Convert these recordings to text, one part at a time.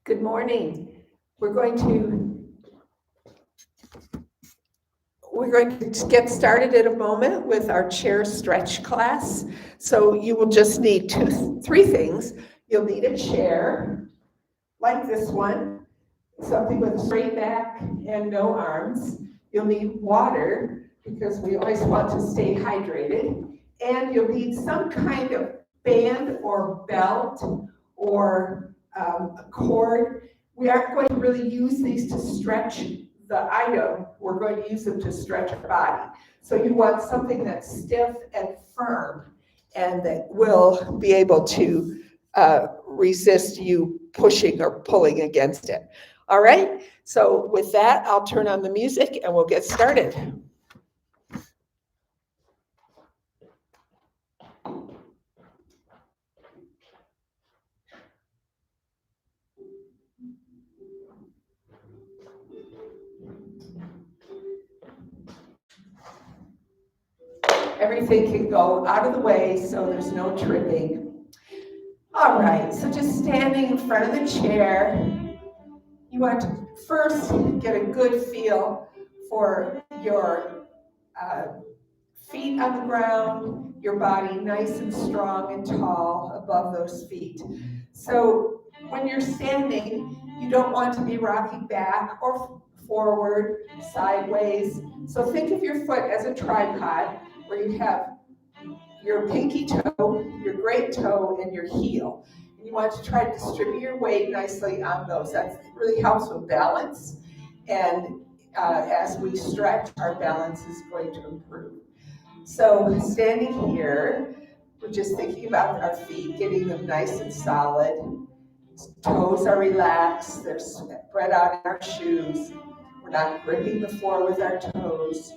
Good morning. We're going to get started in a moment with our chair stretch class. So you will just need three things. You'll need a chair like this one, something with a straight back and no arms. You'll need water because we always want to stay hydrated. And you'll need some kind of band or belt or a cord. We aren't going to really use these to stretch the item. We're going to use them to stretch our body. So you want something that's stiff and firm and that will be able to resist you pushing or pulling against it. All right, so with that, I'll turn on the music and we'll get started. Everything can go out of the way so there's no tripping. All right, so just standing in front of the chair, you want to first get a good feel for your feet on the ground, your body nice and strong and tall above those feet. So when you're standing, you don't want to be rocking back or forward, sideways. So think of your foot as a tripod where you have your pinky toe, your great toe, and your heel. And you want to try to distribute your weight nicely on those. That really helps with balance. And as we stretch, our balance is going to improve. So standing here, we're just thinking about our feet, getting them nice and solid. Toes are relaxed, they're spread out in our shoes. We're not gripping the floor with our toes.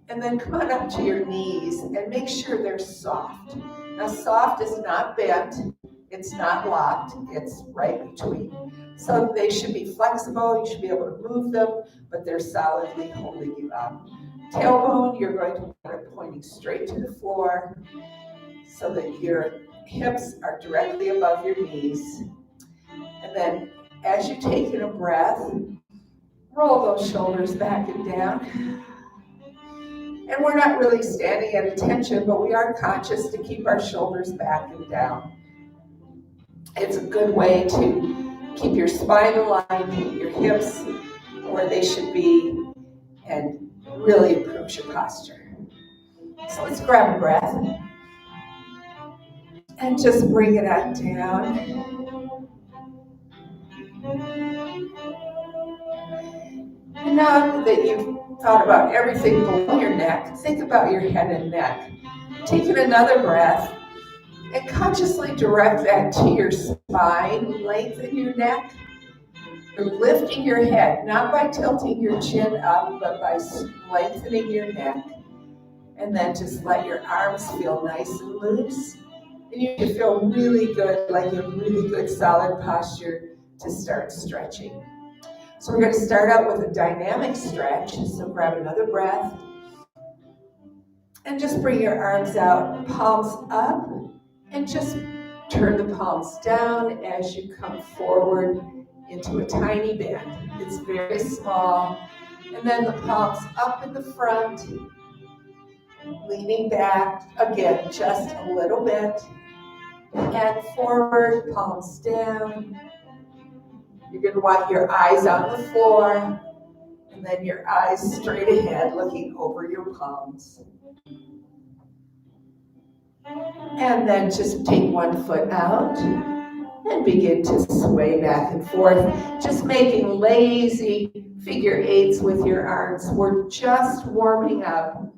And then come on up to your knees and make sure they're soft. Now soft is not bent, it's not locked, it's right between. So they should be flexible, you should be able to move them, but they're solidly holding you up. Tailbone, you're going to want it pointing straight to the floor so that your hips are directly above your knees. And then as you take in a breath, roll those shoulders back and down. And we're not really standing at attention, but we are conscious to keep our shoulders back and down. It's a good way to keep your spine aligned, keep your hips where they should be, and really improves your posture. So let's grab a breath and just bring it on down. And now that you've thought about everything below your neck, think about your head and neck. Taking another breath and consciously direct that to your spine, lengthen your neck. You're lifting your head, not by tilting your chin up, but by lengthening your neck. And then just let your arms feel nice and loose. And you can feel really good, like you have really good solid posture to start stretching. So we're going to start out with a dynamic stretch. So grab another breath. And just bring your arms out, palms up, and just turn the palms down as you come forward into a tiny bend. It's very small. And then the palms up in the front, leaning back, again, just a little bit. And forward, palms down. You're going to want your eyes on the floor, and then your eyes straight ahead, looking over your palms. And then just take one foot out and begin to sway back and forth, just making lazy figure eights with your arms. We're just warming up.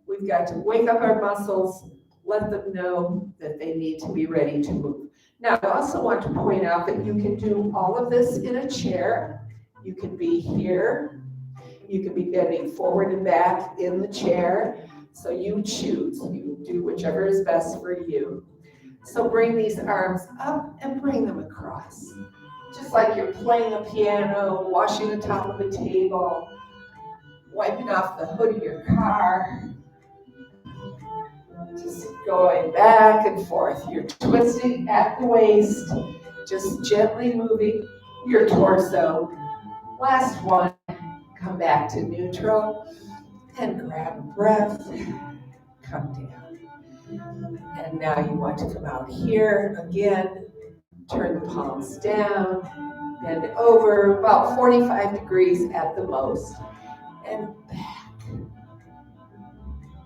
We've got to wake up our muscles, let them know that they need to be ready to move. Now, I also want to point out that you can do all of this in a chair. You can be here. You can be bending forward and back in the chair. So you choose. You do whichever is best for you. So bring these arms up and bring them across. Just like you're playing a piano, washing the top of a table, wiping off the hood of your car. Just going back and forth. You're twisting at the waist, just gently moving your torso. Last one, come back to neutral and grab a breath, come down. And now you want to come out here again, turn the palms down, bend over about 45 degrees at the most, and back.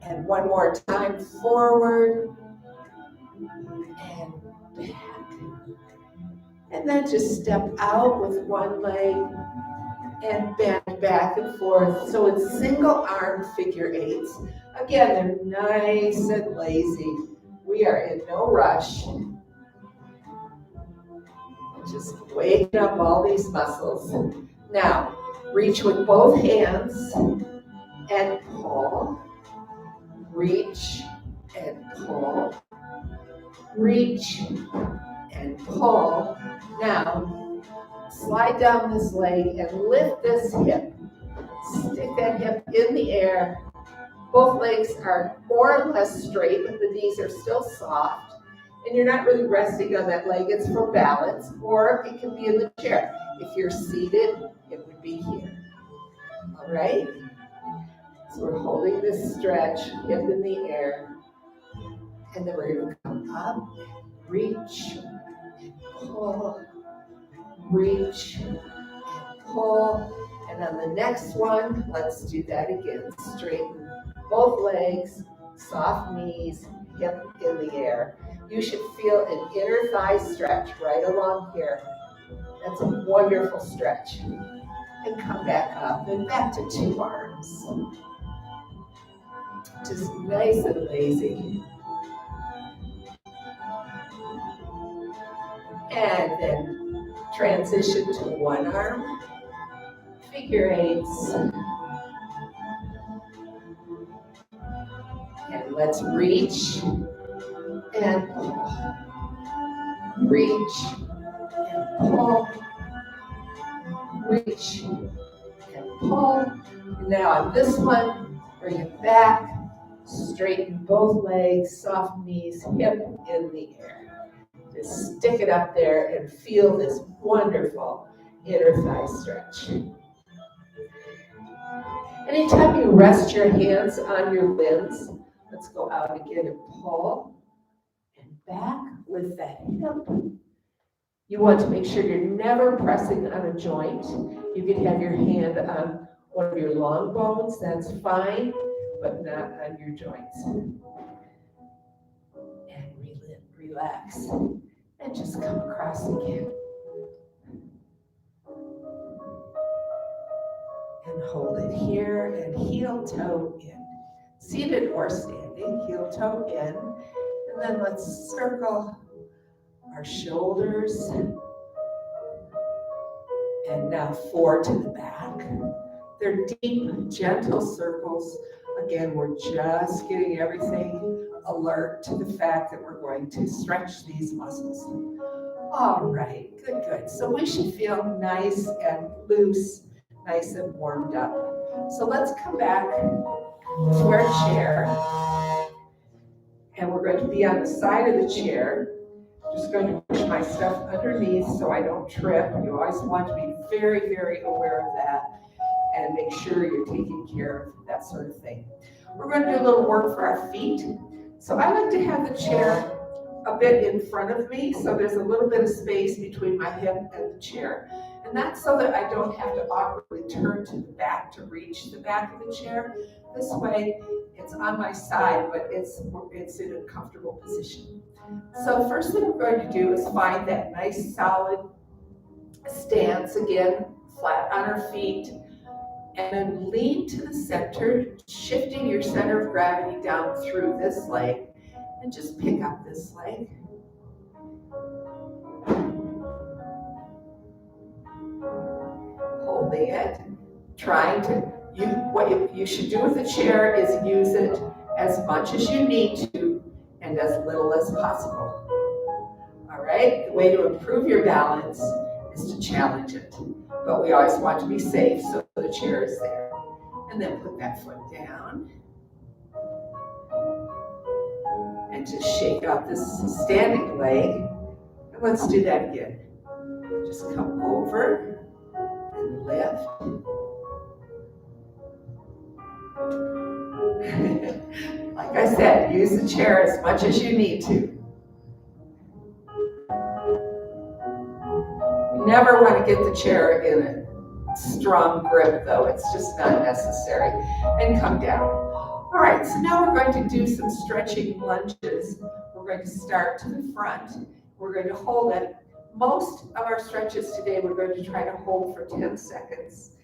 And one more time, forward and back. And then just step out with one leg and bend back and forth. So it's single arm figure eights. Again, they're nice and lazy. We are in no rush. Just waking up all these muscles. Now, reach with both hands and pull. Reach and pull. Reach and pull. Now, slide down this leg and lift this hip. Stick that hip in the air. Both legs are more or less straight, but the knees are still soft. And you're not really resting on that leg. It's for balance, or it can be in the chair. If you're seated, it would be here. All right? So we're holding this stretch, hip in the air. And then we're going to come up, reach, pull, reach, and pull. And on the next one, let's do that again. Straighten both legs, soft knees, hip in the air. You should feel an inner thigh stretch right along here. That's a wonderful stretch. And come back up and back to two arms. Just nice and lazy. And then transition to one arm, figure eights. And let's reach and pull. Reach and pull. Reach and pull. And now on this one, bring it back. Straighten both legs, soft knees, hip in the air. Just stick it up there and feel this wonderful inner thigh stretch. Anytime you rest your hands on your limbs, let's go out again and pull and back with that hip. You want to make sure you're never pressing on a joint. You can have your hand on one of your long bones, that's fine, but not on your joints. And relax. And just come across again. And hold it here and heel toe in. Seated or standing, heel toe in. And then let's circle our shoulders. And now 4 to the back. They're deep, gentle circles. Again, we're just getting everything alert to the fact that we're going to stretch these muscles. All right, good. So we should feel nice and loose, nice and warmed up. So let's come back to our chair. And we're going to be on the side of the chair. Just going to push my stuff underneath so I don't trip. You always want to be very, very aware of that and make sure you're taking care of that sort of thing. We're going to do a little work for our feet. So I like to have the chair a bit in front of me, so there's a little bit of space between my hip and the chair. And that's so that I don't have to awkwardly turn to the back to reach the back of the chair. This way, it's on my side, but it's in a comfortable position. So first thing we're going to do is find that nice solid stance, again, flat on our feet, and then lean to the center, shifting your center of gravity down through this leg, and just pick up this leg. Holding it, trying to, what you should do with the chair is use it as much as you need to and as little as possible. All right, the way to improve your balance is to challenge it, but we always want to be safe, so the chair is there. And then put that foot down. And just shake out this standing leg. And let's do that again. Just come over and lift. Like I said, use the chair as much as you need to. You never want to get the chair in a strong grip though, it's just not necessary. And come down. All right, so now we're going to do some stretching lunges. We're going to start to the front. We're going to hold it. Most of our stretches today, we're going to try to hold for 10 seconds.